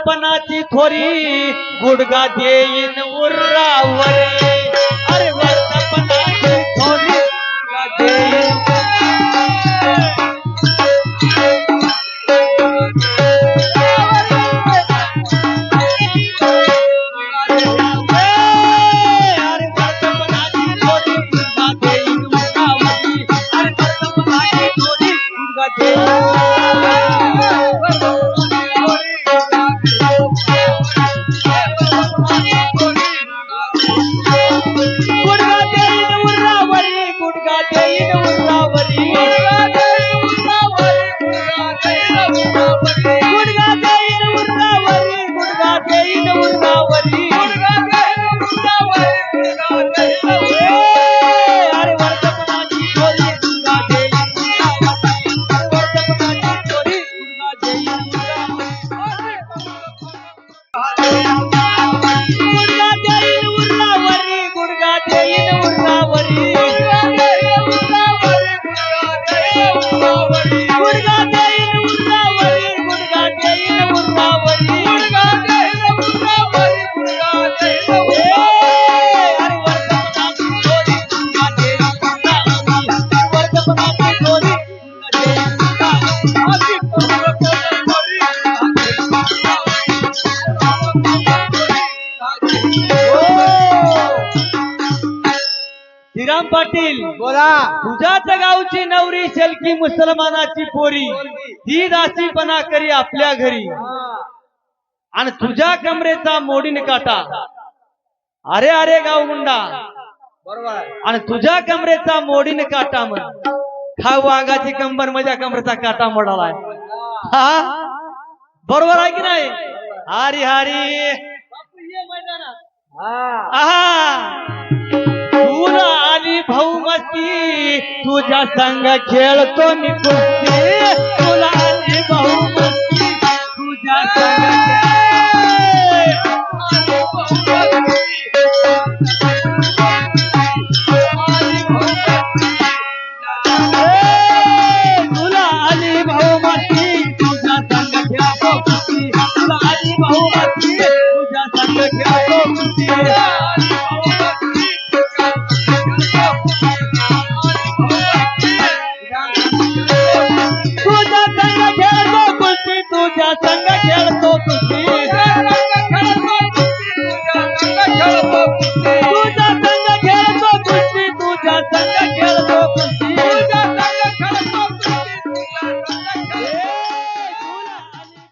वर्तपणाची थोरी गुडगा देईन उर्रावरी अरे वर्तपणाची थोरी गुडगा देईन श्रीराम पाटील बोला. तुझ्याच गावची नवरी शेलकी मुसलमानाची पोरी ही दासीपणा करी आपल्या घरी आणि तुझ्या कमरेचा मोडीन काटा अरे अरे गाव मुंडा बरोबर. आणि तुझ्या कमरेचा मोडीन काटा म्हण हा वाघाची कंबर माझ्या कमरेचा काटा मोडालाय हा बरोबर आहे की नाही हरी हरी तुला आली भाऊ मस्ती तुझ्या संग खेळतो मी कुस्ती तुला आली भाऊ मस्ती तुझ्या संग तुला आली भाऊ मस्ती तुझ्या संग खेळतो कुस्ती तुला आली भाऊ मस्ती तुझ्या संग खेळतो कुस्ती तुझ्या संग